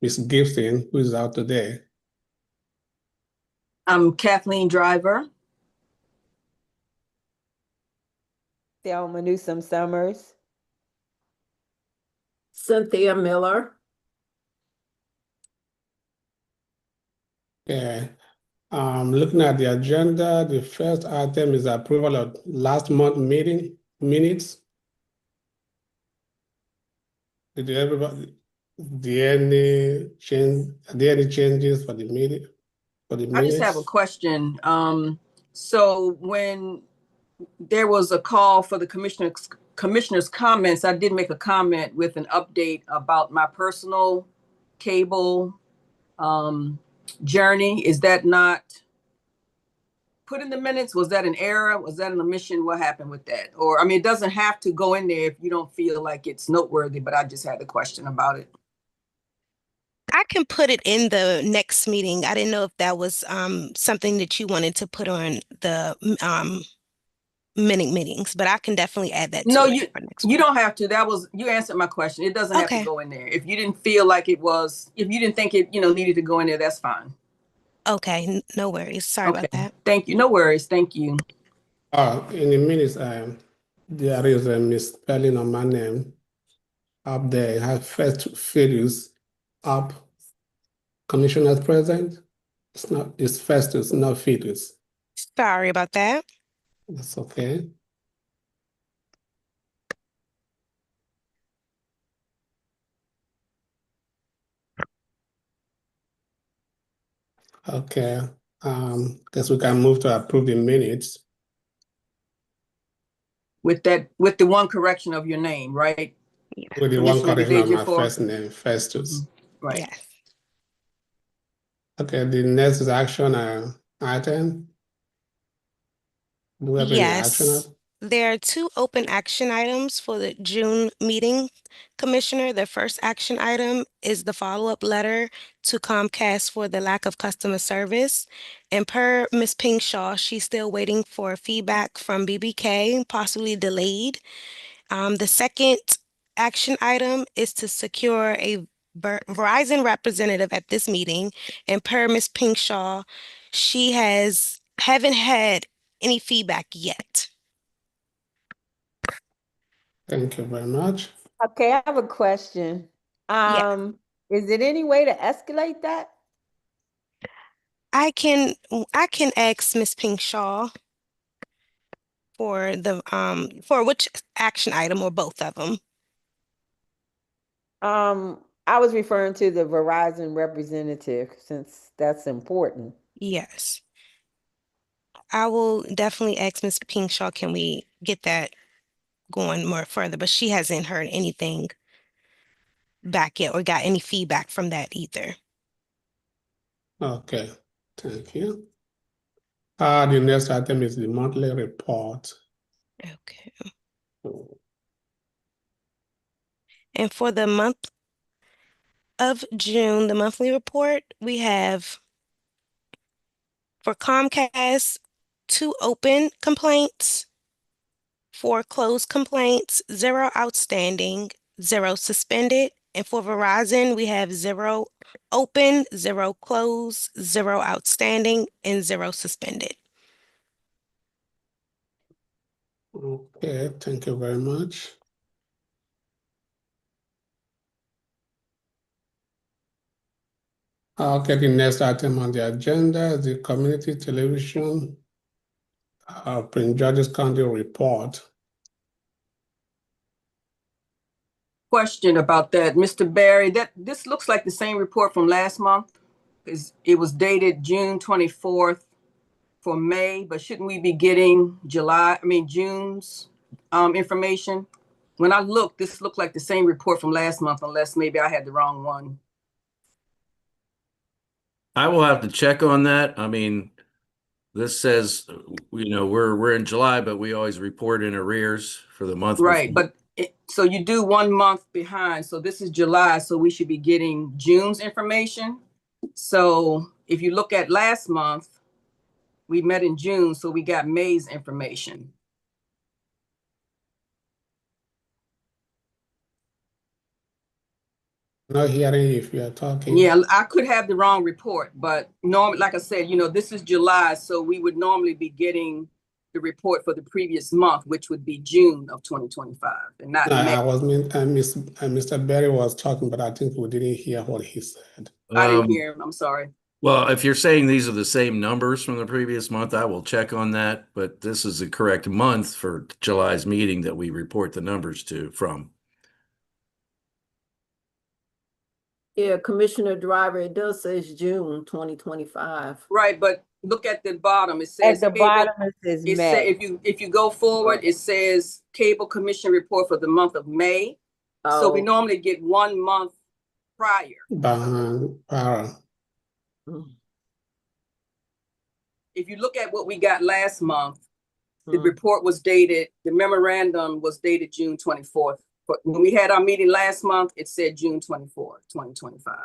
Miss Gibson, who is out today. I'm Kathleen Driver. Thelma Newsome Summers. Cynthia Miller. Okay. Looking at the agenda, the first item is approval of last month meeting minutes. Are there any changes for the meeting? I just have a question. So when there was a call for the commissioner's comments, I did make a comment with an update about my personal cable journey. Is that not put in the minutes? Was that an error? Was that an omission? What happened with that? Or, I mean, it doesn't have to go in there if you don't feel like it's noteworthy, but I just had a question about it. I can put it in the next meeting. I didn't know if that was something that you wanted to put on the minute meetings, but I can definitely add that No, to you it for next you week. don't have to. You answered my question. It doesn't have to Okay. go in there. If you didn't feel like it was, if you didn't think it, needed to go in there, that's fine. Okay, no worries. Sorry about that. Thank you. No worries. Thank you. In the minutes, there is a misspelling on my name up there. I have first Fidus up. Commissioners present. It's Festus, not Fidus. Sorry about that. That's okay. Okay. Guess we can move to approve the minutes. With the one correction of your name, right? With the one correction of my DeVigifor. first name, Festus. Right. Yes. Okay, the next is action item. Do we have any action? Yes. There are 2 open action items for the June meeting, Commissioner. The first action item is the follow-up letter to Comcast for the lack of customer service. And per Ms. Pingshaw, she's still waiting for feedback from BBK, possibly delayed. The second action item is to secure a Verizon representative at this meeting. And per Ms. Pingshaw, she haven't had any feedback yet. Thank you very much. Okay, I have a question. Is it any way to escalate that? I can ask Ms. Pingshaw for the for which action item or both of them. I was referring to the Verizon representative since that's important. Yes. I will definitely ask Ms. Pingshaw, can we get that going more further? But she hasn't heard anything back yet or got any feedback from that either. Okay, thank you. The next item is the monthly report. Okay. And for the month of June, the monthly report, we have for Comcast 2 open complaints, 4 closed complaints, 0 outstanding, 0 suspended. And for Verizon, we have 0 open, 0 closed, 0 outstanding, and 0 suspended. Okay, thank you very much. Okay, the next item on the agenda is the community television Prince George's County report. Question about that, Mr. Barry. This looks like the same report from last month. It was dated June 24th for May, but shouldn't we be getting June's information? When I looked, this looked like the same report from last month, unless maybe I had the wrong one. I will have to check on that. I mean, this says, we're in July, but we always report in arrears for the month. Right, but so you do 1 month behind. So this is July, so we should be getting June's information. So if you look at last month, we met in June, so we got May's information. not hearing you if you are talking. Yeah, I could have the wrong report, but normally, like I said, this is July, so we would normally be getting the report for the previous month, which would be June of 2025 and not May. Mr. Berry was talking, but I think we didn't hear what he said. I didn't hear him. I'm sorry. Well, if you're saying these are the same numbers from the previous month, I will check on that, but this is the correct month for July's meeting that we report the numbers from. Yeah, Commissioner Driver, it does say it's June 2025. Right, but look at the bottom. It At says the cable. bottom, it says It May. say if you go forward, it says Cable Commission report for the month of May. So we Oh. normally get 1 month prior. If you look at what we got last month, the report was dated, the memorandum was dated June 24th. But when we had our meeting last month, it said June 24th, 2025.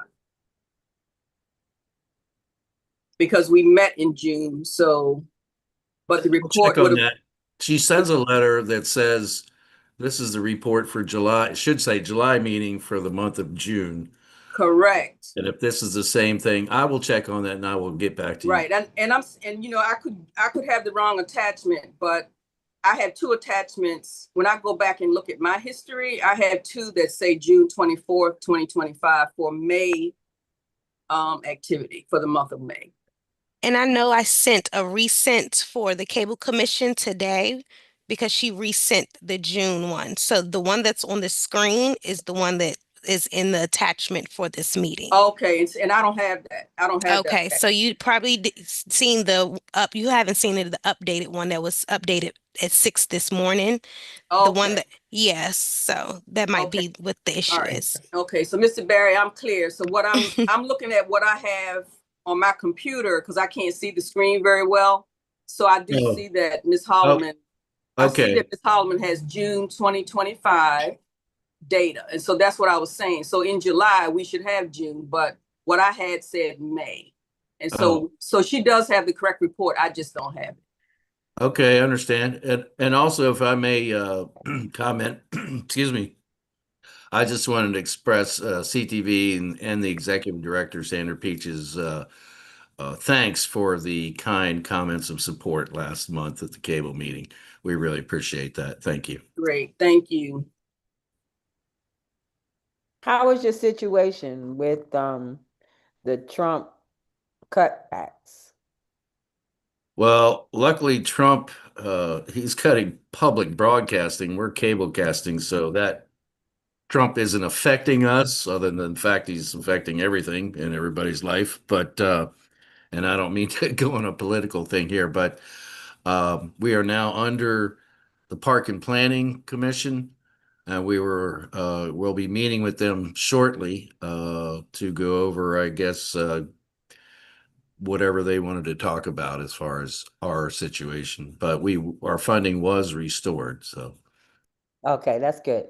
Because we met in June, so, but the report Check on that. She sends a letter that says, this is the report for July. It should say July meeting for the month of June. Correct. And if this is the same thing, I will check on that and I will get back to you. Right, and I could have the wrong attachment, but I have 2 attachments. When I go back and look at my history, I have 2 that say June 24th, 2025 for May activity for the month of May. And I know I sent a resent for the Cable Commission today because she resent the June one. So the one that's on the screen is the one that is in the attachment for this meeting. Okay, and I don't have that. I don't have that. Okay, so you probably seen you haven't seen the updated one that was updated at 6 this morning. Okay. The one that, yes, so that might be what the issue is. Okay, so Mr. Barry, I'm clear. So what I'm looking at what I have on my computer because I can't see the screen very well. So I do see that Ms. Holloman. I see that Ms. Holloman has June 2025 data, and so that's what I was saying. So in July we should have June, but what I had said May, and so she does have the correct report. I just don't have it. Okay, I understand. And also, if I may comment, excuse me, I just wanted to express CTV and the executive director, Sandra Peach's thanks for the kind comments of support last month at the cable meeting. We really appreciate that. Thank you. Great, thank you. How is your situation with the Trump cutbacks? Well, luckily Trump, he's cutting public broadcasting. We're cable casting, so that Trump isn't affecting us other than the fact he's affecting everything in everybody's life. But, and I don't mean to go on a political thing here, but we are now under the Park and Planning Commission. And we'll be meeting with them shortly to go over, I guess, whatever they wanted to talk about as far as our situation. But our funding was restored, so. Okay, that's good.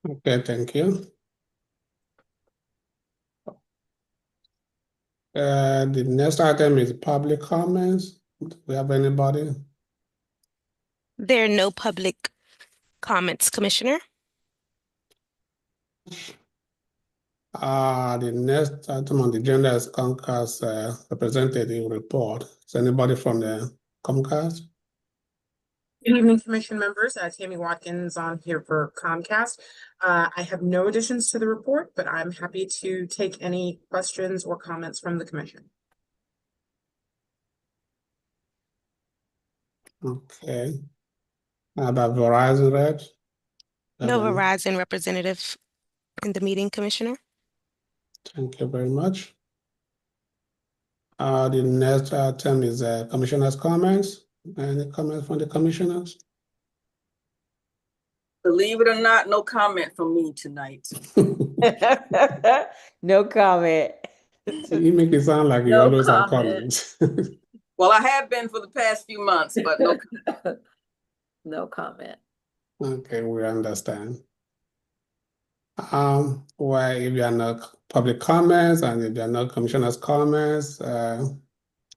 Okay, thank you. The next item is public comments. Do we have anybody? There are no public comments, Commissioner. The next item on the agenda is Comcast representative report. Is anybody from the Comcast? Good evening, Commission members. Tammy Watkins on here for Comcast. I have no additions to the report, but I'm happy to take any questions or comments from the Commission. Okay. How about Verizon reps? No Verizon representative in the meeting, Commissioner. Thank you very much. The next item is commissioners' comments. Any comments from the commissioners? Believe it or not, no comment from me tonight. No comment. You make it sound like you always have comments. Well, I have been for the past few months, but no. No comment. Okay, we understand. Well, if there are no public comments and if there are no commissioners' comments,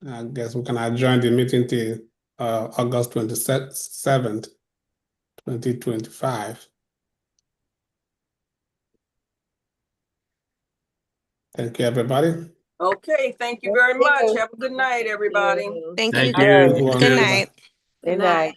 I guess we can adjourn the meeting till August 27th, 2025. Thank you, everybody. Okay, thank you very much. Have a good night, everybody. Thank Thank you. you. Good Good night. night. Good night.